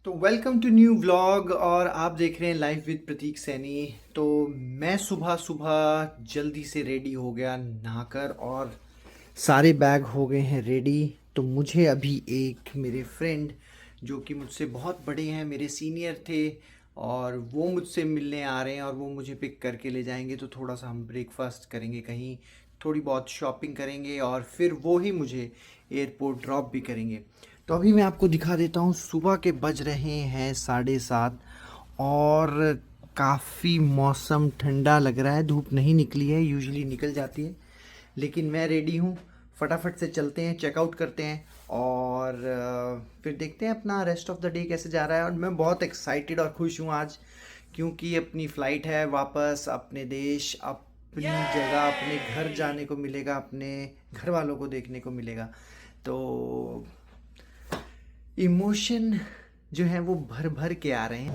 तो welcome to new vlog और आप देख रहे हैं लाइव विद प्रतीक सैनी। तो मैं सुबह सुबह जल्दी से रेडी हो गया नहाकर और सारे बैग हो गए हैं रेडी। तो मुझे अभी एक मेरे फ्रेंड जो कि मुझसे बहुत बड़े हैं, मेरे सीनियर थे, और वो मुझसे मिलने आ रहे हैं और वो मुझे पिक करके ले जाएंगे। तो थोड़ा सा हम ब्रेकफास्ट करेंगे, कहीं थोड़ी बहुत शॉपिंग करेंगे और फिर वो ही मुझे एयरपोर्ट ड्रॉप भी करेंगे। तो अभी मैं आपको दिखा देता हूँ, सुबह के बज रहे हैं 7:30 और काफ़ी मौसम ठंडा लग रहा है। धूप नहीं निकली है, यूजुअली निकल जाती है, लेकिन मैं रेडी हूँ। फटाफट से चलते हैं, चेकआउट करते हैं और फिर देखते हैं अपना रेस्ट ऑफ द डे कैसे जा रहा है। और मैं बहुत एक्साइटेड और खुश हूँ आज, क्योंकि अपनी फ़्लाइट है, वापस अपने देश, अपनी जगह, अपने घर जाने को मिलेगा, अपने घर वालों को देखने को मिलेगा। तो इमोशन जो है वो भर भर के आ रहे हैं।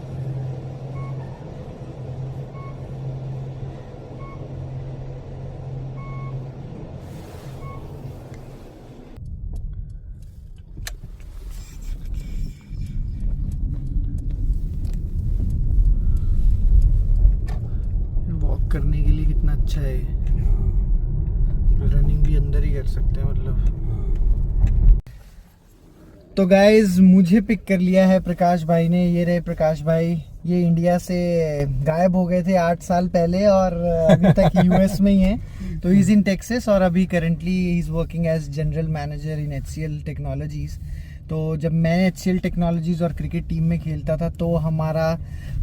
वॉक करने के लिए कितना अच्छा है, रनिंग भी अंदर ही कर सकते हैं मतलब। तो गाइज मुझे पिक कर लिया है प्रकाश भाई ने। ये रहे प्रकाश भाई, ये इंडिया से गायब हो गए थे 8 साल पहले और अभी तक यूएस में ही हैं। तो इज इन टेक्सास और अभी currently is working as general manager in HCL technologies. तो जब मैं HCL टेक्नोलॉजीज़ और क्रिकेट टीम में खेलता था तो हमारा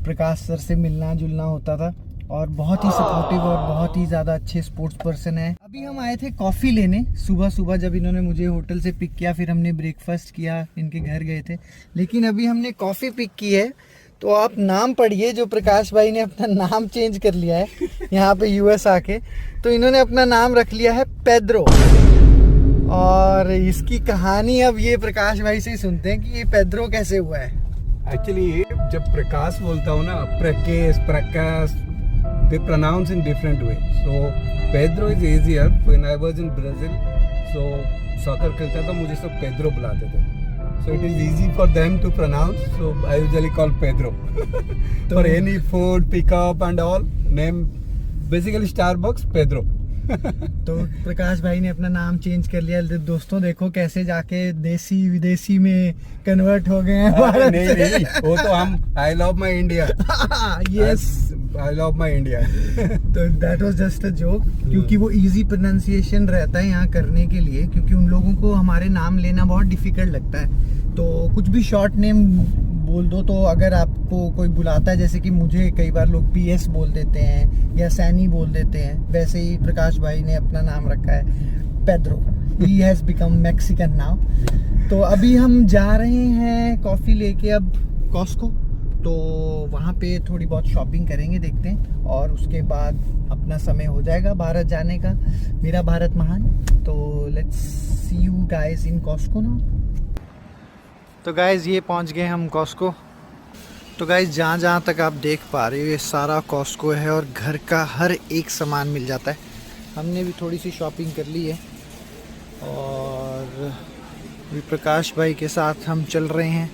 प्रकाश सर से मिलना जुलना होता था और बहुत ही सपोर्टिव और बहुत ही ज़्यादा अच्छे स्पोर्ट्स पर्सन है। अभी हम आए थे कॉफ़ी लेने सुबह सुबह, जब इन्होंने मुझे होटल से पिक किया, फिर हमने ब्रेकफास्ट किया, इनके घर गए थे। लेकिन अभी हमने कॉफ़ी पिक की है। तो आप नाम पढ़िए, जो प्रकाश भाई ने अपना नाम चेंज कर लिया है यहाँ पे यूएस आके। तो इन्होंने अपना नाम रख लिया है पेद्रो, और इसकी कहानी अब ये प्रकाश भाई से ही सुनते हैं कि ये पेद्रो कैसे हुआ है। एक्चुअली जब प्रकाश बोलता हूँ ना, प्रकाश, they pronounce in different way. So Pedro is easier. When I was in Brazil, so soccer खेलता था, मुझे सब Pedro बुलाते थे. So it is easy for them to pronounce. So I usually call Pedro. For any food pickup and all, name basically Starbucks Pedro. तो प्रकाश भाई ने अपना नाम चेंज कर लिया। दोस्तों देखो कैसे जाके देसी विदेशी में कन्वर्ट हो गए हैं भारत नहीं नहीं, वो तो हम I love my India. Yes, I love my India. तो that was just a joke, क्योंकि वो इजी प्रोनाउंसिएशन रहता है यहाँ करने के लिए, क्योंकि उन लोगों को हमारे नाम लेना बहुत डिफिकल्ट लगता है। तो कुछ भी शॉर्ट नेम बोल दो, तो अगर आपको कोई बुलाता है, जैसे कि मुझे कई बार लोग PS बोल देते हैं या सैनी बोल देते हैं, वैसे ही प्रकाश भाई ने अपना नाम रखा है Pedro. He has become Mexican now. तो अभी हम जा रहे हैं कॉफ़ी लेके अब कॉस्को। तो वहाँ पे थोड़ी बहुत शॉपिंग करेंगे, देखते हैं, और उसके बाद अपना समय हो जाएगा भारत जाने का। मेरा भारत महान। तो let's see you guys in Costco now. तो गाइज़ ये पहुंच गए हम कॉस्को। तो गाइज़ जहाँ जहाँ तक आप देख पा रहे हो ये सारा कॉस्को है और घर का हर एक सामान मिल जाता है। हमने भी थोड़ी सी शॉपिंग कर ली है और अभी प्रकाश भाई के साथ हम चल रहे हैं।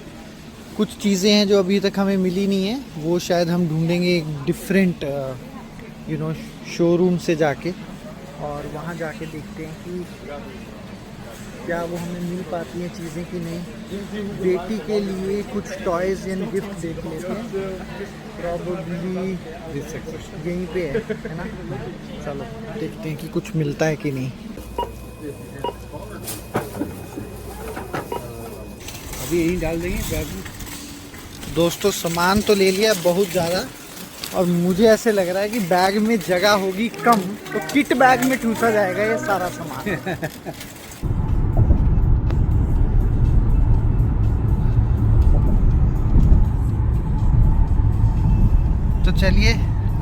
कुछ चीज़ें हैं जो अभी तक हमें मिली नहीं है, वो शायद हम ढूंढेंगे एक डिफरेंट शोरूम से जाके, और वहाँ जाके देखते हैं कि क्या वो हमें मिल पाती हैं चीज़ें कि नहीं। बेटी के लिए कुछ टॉयज़ एंड गिफ्ट देख लेते हैं, प्रॉबेबली यहीं पे है ना। चलो देखते हैं कि कुछ मिलता है कि नहीं। अभी यहीं डाल देंगे बैग में। दोस्तों सामान तो ले लिया बहुत ज़्यादा, और मुझे ऐसे लग रहा है कि बैग में जगह होगी कम, तो किट बैग में ठूसा जाएगा ये सारा सामान। तो चलिए,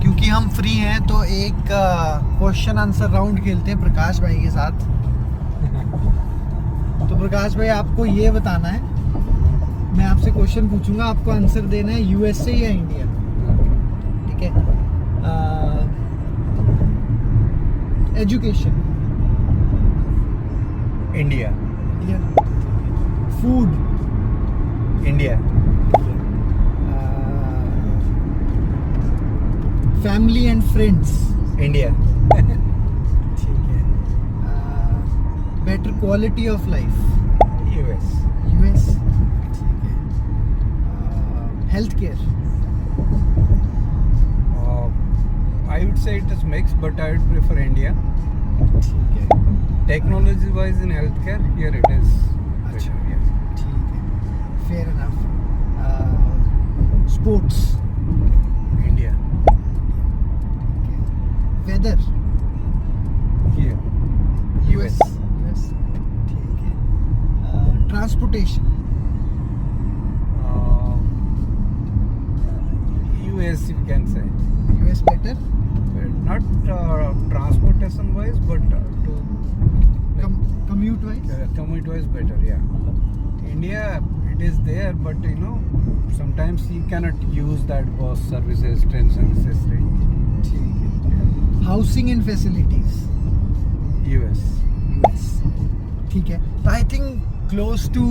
क्योंकि हम फ्री हैं तो एक क्वेश्चन आंसर राउंड खेलते हैं प्रकाश भाई के साथ। तो प्रकाश भाई आपको ये बताना है, मैं आपसे क्वेश्चन पूछूंगा, आपको आंसर देना है USA या इंडिया, ठीक है। Education India, food India, family and friends. India. ठीक है। Better quality of life. US. US. ठीक है। Health care. I would say it is mixed, but I would prefer India. ठीक है। Technology wise in healthcare, here it is. अच्छा। better, yes. ठीक है, fair enough. Sports. India. Weather. Here. US. US. ठीक है। Transportation. US you can say. US better. But not transportation wise, but to commute wise. commute wise better, yeah. India, it is there, but you know, sometimes you cannot use that bus services, train services, right? ठीक है। Housing and facilities. US. US. ठीक है, तो I think close to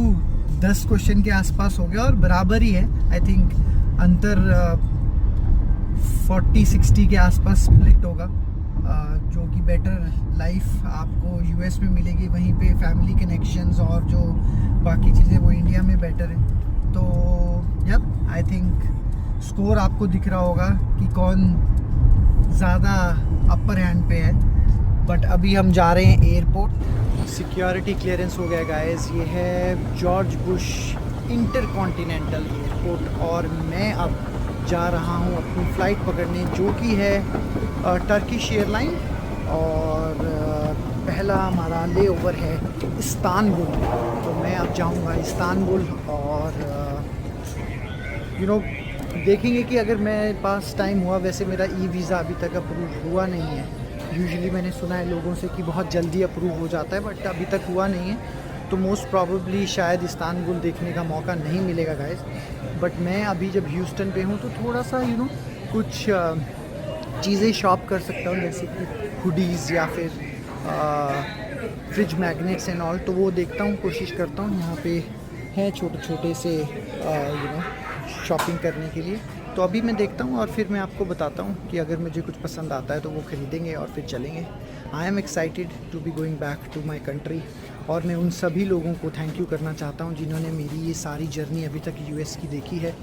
10 question के आसपास हो गया और बराबर ही है। आई थिंक अंतर 40-60 के आसपास स्प्लिट होगा। जो कि बेटर लाइफ आपको यूएस में मिलेगी, वहीं पे फैमिली कनेक्शंस और जो बाकी चीज़ें वो इंडिया में बेटर है। तो यप, आई थिंक स्कोर आपको दिख रहा होगा कि कौन ज़्यादा अपर हैंड पे है। बट अभी हम जा रहे हैं एयरपोर्ट। सिक्योरिटी क्लियरेंस हो गया गाइस। ये है जॉर्ज बुश इंटरकॉन्टिनेंटल एयरपोर्ट और मैं अब जा रहा हूँ अपनी फ़्लाइट पकड़ने, जो कि है टर्किश एयरलाइन। और पहला हमारा ले ओवर है इस्तानबुल। तो मैं अब जाऊँगा इस्तानबुल और देखेंगे कि अगर मेरे पास टाइम हुआ। वैसे मेरा ई वीज़ा अभी तक अप्रूव हुआ नहीं है। यूजुअली मैंने सुना है लोगों से कि बहुत जल्दी अप्रूव हो जाता है, बट अभी तक हुआ नहीं है। तो मोस्ट प्रॉबेबली शायद इस्तानबुल देखने का मौका नहीं मिलेगा गाइस। बट मैं अभी जब ह्यूस्टन पे हूँ तो थोड़ा सा कुछ चीज़ें शॉप कर सकता हूँ, जैसे कि हुडीज़ या फिर फ्रिज मैग्नेट्स एंड ऑल। तो वो देखता हूँ, कोशिश करता हूँ। यहाँ पे है छोटे छोटे से शॉपिंग करने के लिए। तो अभी मैं देखता हूँ और फिर मैं आपको बताता हूँ कि अगर मुझे कुछ पसंद आता है तो वो ख़रीदेंगे और फिर चलेंगे। I am excited to be going back to my country. और मैं उन सभी लोगों को थैंक यू करना चाहता हूँ जिन्होंने मेरी ये सारी जर्नी अभी तक यूएस की देखी है।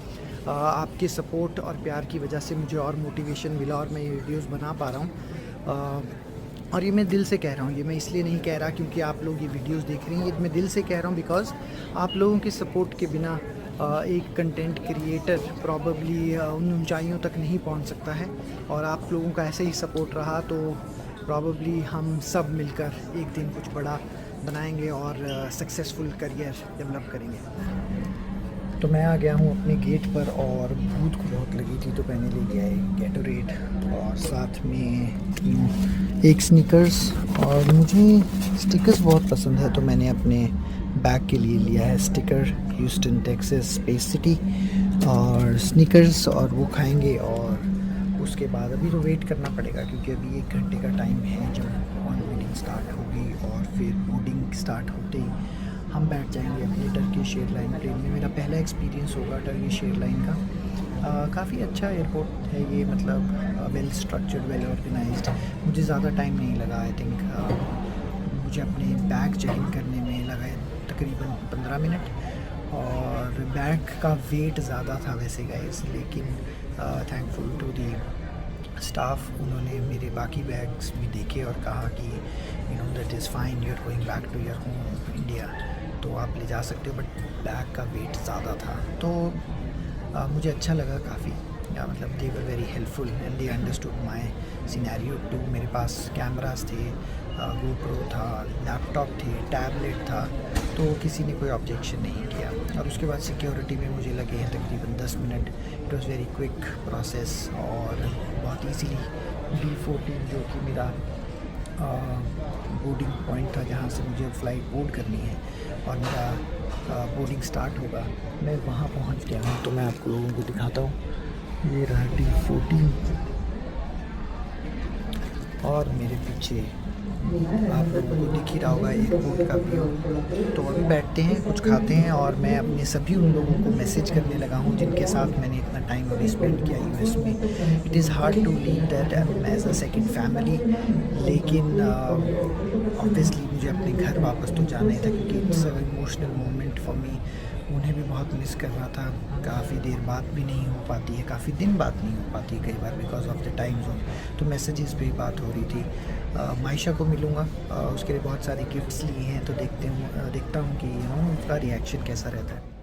आपके सपोर्ट और प्यार की वजह से मुझे और मोटिवेशन मिला और मैं ये वीडियोस बना पा रहा हूँ। और ये मैं दिल से कह रहा हूँ, ये मैं इसलिए नहीं कह रहा क्योंकि आप लोग ये वीडियोस देख रहे हैं। ये मैं दिल से कह रहा हूँ बिकॉज़ आप लोगों के सपोर्ट के बिना एक कंटेंट क्रिएटर प्रॉबेबली उन ऊंचाइयों तक नहीं पहुंच सकता है। और आप लोगों का ऐसे ही सपोर्ट रहा तो प्रॉबेबली हम सब मिलकर एक दिन कुछ बड़ा बनाएंगे और सक्सेसफुल करियर डेवलप करेंगे। तो मैं आ गया हूँ अपने गेट पर और भूख बहुत लगी थी तो मैंने ले लिया है गेटोरेड और साथ में एक स्नीकर्स। और मुझे स्टिकर्स बहुत पसंद है तो मैंने अपने बैग के लिए लिया है sticker Houston Texas space city और स्नीकर्स। और वो खाएंगे और उसके बाद अभी तो वेट करना पड़ेगा क्योंकि अभी 1 घंटे का टाइम है जब ऑन बोर्डिंग स्टार्ट होगी। और फिर बोर्डिंग स्टार्ट होते ही हम बैठ जाएंगे अपनी टर्किश एयरलाइन प्लेन में। मेरा पहला एक्सपीरियंस होगा टर्किश एयरलाइन का। काफ़ी अच्छा एयरपोर्ट है ये, मतलब वेल स्ट्रक्चर्ड, वेल ऑर्गेनाइज्ड। मुझे ज़्यादा टाइम नहीं लगा। आई थिंक मुझे अपने बैग चेक इन करने में लगा तकरीबन 15 मिनट। और बैग का वेट ज़्यादा था वैसे गाइस, लेकिन थैंकफुल टू दी स्टाफ, उन्होंने मेरे बाकी बैग्स भी देखे और कहा कि that is fine, you are going back to your home India, तो आप ले जा सकते हो। बट बैग का वेट ज़्यादा था तो मुझे अच्छा लगा काफ़ी। मतलब they were very helpful and they understood my scenario too. मेरे पास कैमरास थे, GoPro था, लैपटॉप थे, टैबलेट था, तो किसी ने कोई ऑब्जेक्शन नहीं किया। और उसके बाद सिक्योरिटी में मुझे लगे हैं तकरीबन 10 minute. It was very quick process और बहुत ईजीली D14 जो कि मेरा बोर्डिंग पॉइंट था जहाँ से मुझे फ़्लाइट बोर्ड करनी है और मेरा बोर्डिंग स्टार्ट होगा, मैं वहाँ पहुँच गया हूँ। तो मैं आपको लोगों को दिखाता हूँ, ये रहा D14 और मेरे पीछे आप लोगों को दिख ही रहा होगा एयरपोर्ट का व्यू। तो अभी बैठते हैं, कुछ खाते हैं, और मैं अपने सभी उन लोगों को मैसेज करने लगा हूँ जिनके साथ मैंने इतना टाइम अभी स्पेंड किया यूएस में। It is hard to leave that as a second family, लेकिन ऑब्वियसली मुझे अपने घर वापस तो जाना ही था, क्योंकि it's a emotional moment for me. उन्हें भी बहुत मिस कर रहा था। काफ़ी देर बात भी नहीं हो पाती है, काफ़ी दिन बात नहीं हो पाती है कई बार because of the time zone. तो मैसेजेस पे ही बात हो रही थी। मायशा को मिलूँगा, उसके लिए बहुत सारे गिफ्ट्स लिए हैं, तो देखता हूँ कि उसका रिएक्शन कैसा रहता है।